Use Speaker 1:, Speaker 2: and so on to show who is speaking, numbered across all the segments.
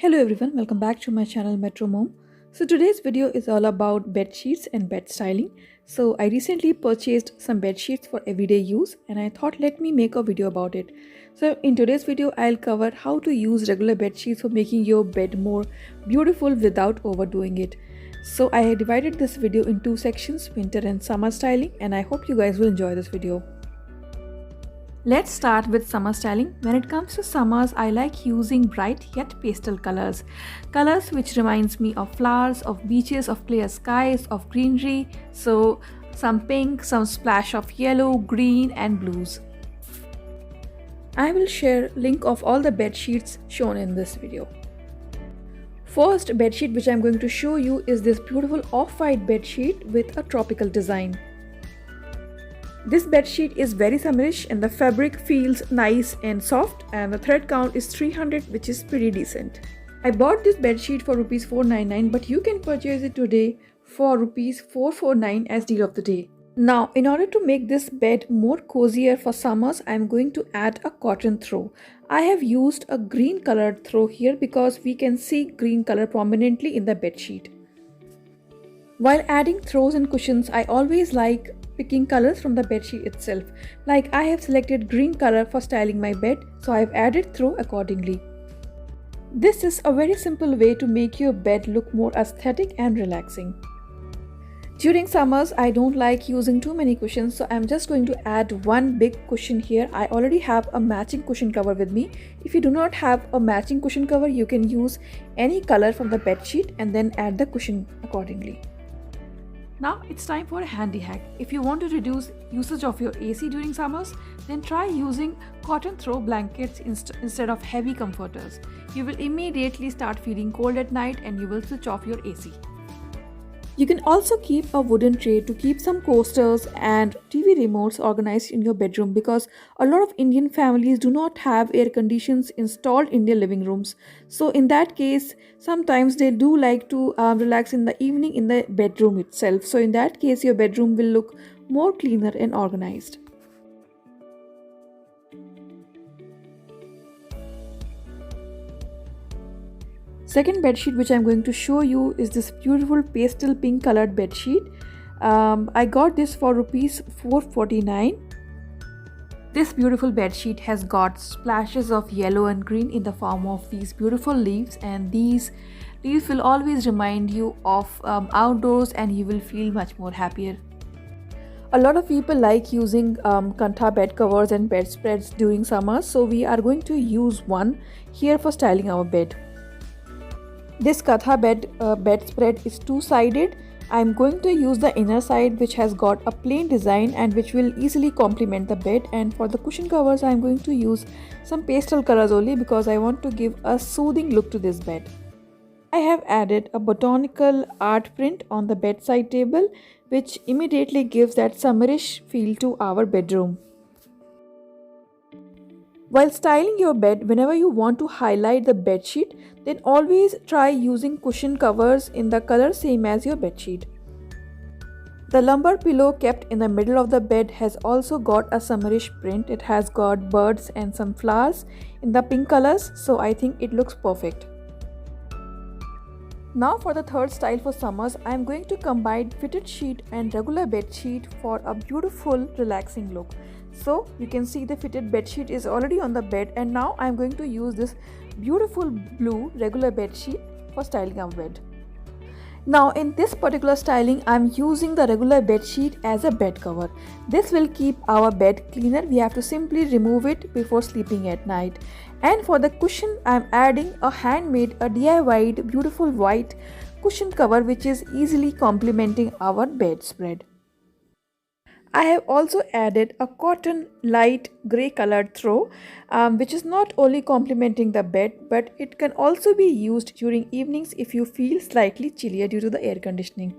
Speaker 1: Hello everyone, welcome back to my channel Metro Mom. So today's video is all about bed sheets and bed styling. So I recently purchased some bed sheets for everyday use and I thought let me make a video about it. So in today's video I'll cover how to use regular bed sheets for making your bed more beautiful without overdoing it. So I divided this video in two sections, winter and summer styling, and I hope you guys will enjoy this video. Let's start with summer styling. When it comes to summers, I like using bright yet pastel colors. Colors which reminds me of flowers, of beaches, of clear skies, of greenery. So some pink, some splash of yellow, green and blues. I will share link of all the bed sheets shown in this video. First bed sheet which I am going to show you is this beautiful off-white bed sheet with a tropical design. This bedsheet is very summerish and the fabric feels nice and soft, and the thread count is 300, which is pretty decent. I bought this bedsheet for rupees 499, but you can purchase it today for rupees 449 as deal of the day. Now, in order to make this bed more cozier for summers, I am going to add a cotton throw. I have used a green colored throw here because we can see green color prominently in the bedsheet. While adding throws and cushions, I always like picking colors from the bedsheet itself. Like I have selected green color for styling my bed, so I have added throw accordingly. This is a very simple way to make your bed look more aesthetic and relaxing. During summers, I don't like using too many cushions, so I'm just going to add one big cushion here. I already have a matching cushion cover with me. If you do not have a matching cushion cover, you can use any color from the bedsheet and then add the cushion accordingly. Now it's time for a handy hack. If you want to reduce usage of your AC during summers, then try using cotton throw blankets instead of heavy comforters. You will immediately start feeling cold at night and you will switch off your AC. You can also keep a wooden tray to keep some coasters and TV remotes organized in your bedroom, because a lot of Indian families do not have air conditions installed in their living rooms. So in that case, sometimes they do like to relax in the evening in the bedroom itself. So in that case, your bedroom will look more cleaner and organized. Second bedsheet which I'm going to show you is this beautiful pastel pink colored bedsheet. I got this for rupees 449. This beautiful bedsheet has got splashes of yellow and green in the form of these beautiful leaves, and these leaves will always remind you of outdoors and you will feel much more happier. A lot of people like using kantha bed covers and bedspreads during summer, so we are going to use one here for styling our bed. This katha bedspread is two-sided. I am going to use the inner side which has got a plain design and which will easily complement the bed, and for the cushion covers I am going to use some pastel colors only because I want to give a soothing look to this bed. I have added a botanical art print on the bedside table which immediately gives that summerish feel to our bedroom. While styling your bed, whenever you want to highlight the bedsheet, then always try using cushion covers in the color same as your bedsheet. The lumbar pillow kept in the middle of the bed has also got a summerish print. It has got birds and some flowers in the pink colors, so I think it looks perfect. Now for the third style for summers, I am going to combine fitted sheet and regular bed sheet for a beautiful relaxing look. So you can see the fitted bed sheet is already on the bed, and now I am going to use this beautiful blue regular bed sheet for styling our bed. Now in this particular styling, I am using the regular bed sheet as a bed cover. This will keep our bed cleaner. We have to simply remove it before sleeping at night. And for the cushion, I am adding a handmade, a DIYed beautiful white cushion cover which is easily complementing our bedspread. I have also added a cotton light grey colored throw which is not only complementing the bed, but it can also be used during evenings if you feel slightly chillier due to the air conditioning.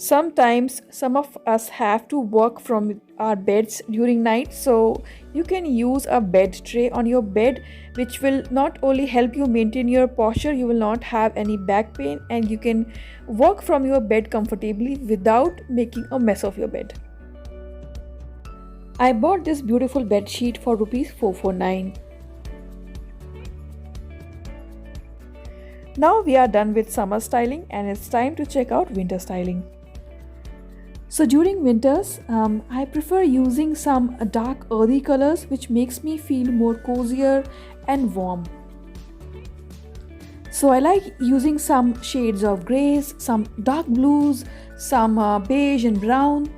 Speaker 1: Sometimes some of us have to work from our beds during night, so you can use a bed tray on your bed which will not only help you maintain your posture, you will not have any back pain, and you can work from your bed comfortably without making a mess of your bed. I bought this beautiful bed sheet for rupees 449. Now we are done with summer styling and it's time to check out winter styling. So during winters, I prefer using some dark earthy colors which makes me feel more cozier and warm. So I like using some shades of grays, some dark blues, some beige and brown.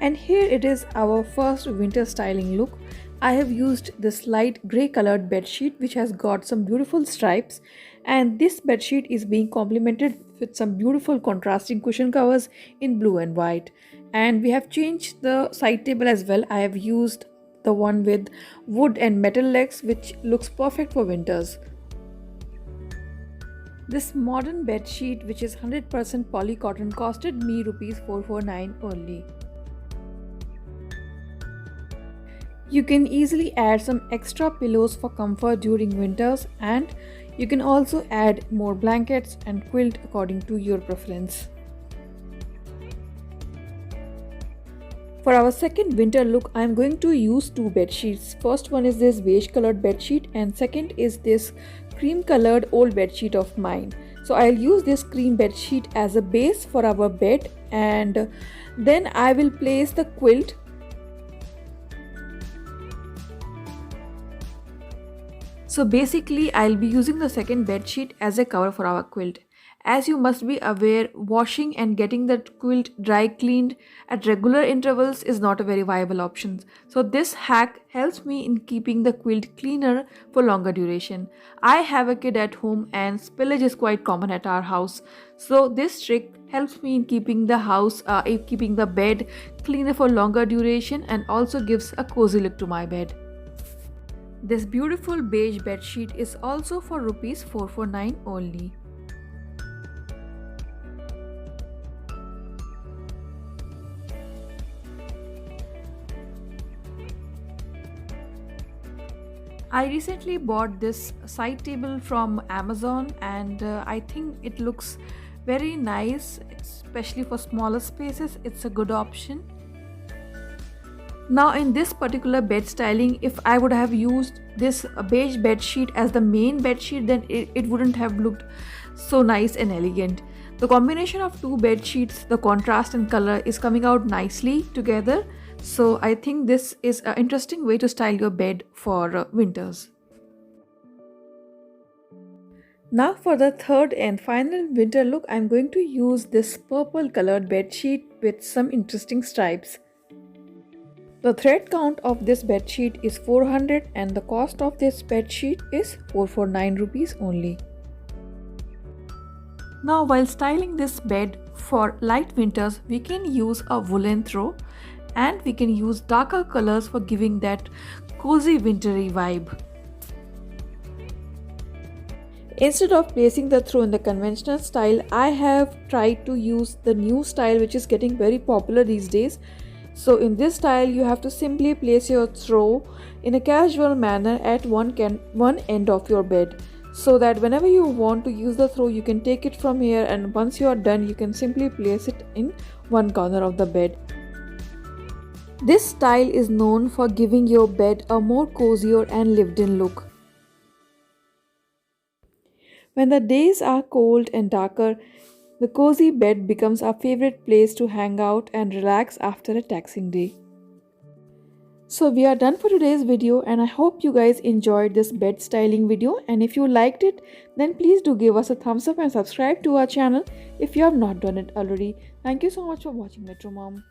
Speaker 1: And here it is, our first winter styling look. I have used this light grey colored bedsheet which has got some beautiful stripes, and this bedsheet is being complemented with some beautiful contrasting cushion covers in blue and white. And we have changed the side table as well. I have used the one with wood and metal legs which looks perfect for winters. This modern bedsheet, which is 100% poly cotton, costed me rupees 449 only. You can easily add some extra pillows for comfort during winters, and you can also add more blankets and quilt according to your preference. For our second winter look, I am going to use two bed sheets. First one is this beige colored bed sheet and second is this cream colored old bed sheet of mine. So I'll use this cream bed sheet as a base for our bed, and then I will place the quilt. So basically I'll be using the second bed sheet as a cover for our quilt. As you must be aware, washing and getting the quilt dry cleaned at regular intervals is not a very viable option. So this hack helps me in keeping the quilt cleaner for longer duration. I have a kid at home and spillage is quite common at our house. So this trick helps me in keeping the bed cleaner for longer duration and also gives a cozy look to my bed. This beautiful beige bedsheet is also for rupees 449 only. I recently bought this side table from Amazon, and I think it looks very nice, especially for smaller spaces. It's a good option. Now in this particular bed styling, if I would have used this beige bed sheet as the main bed sheet, then it wouldn't have looked so nice and elegant. The combination of two bed sheets, the contrast and color is coming out nicely together. So I think this is an interesting way to style your bed for winters. Now for the third and final winter look, I'm going to use this purple colored bed sheet with some interesting stripes. The thread count of this bedsheet is 400 and the cost of this bedsheet is 449 rupees only. Now while styling this bed for light winters, we can use a woolen throw and we can use darker colors for giving that cozy wintry vibe. Instead of placing the throw in the conventional style, I have tried to use the new style which is getting very popular these days. So in this style, you have to simply place your throw in a casual manner at one end of your bed, so that whenever you want to use the throw, you can take it from here, and once you are done, you can simply place it in one corner of the bed. This style is known for giving your bed a more cozier and lived-in look. When the days are cold and darker, the cozy bed becomes our favorite place to hang out and relax after a taxing day. So we are done for today's video, and I hope you guys enjoyed this bed styling video, and if you liked it, then please do give us a thumbs up and subscribe to our channel if you have not done it already. Thank you so much for watching Metro Mom.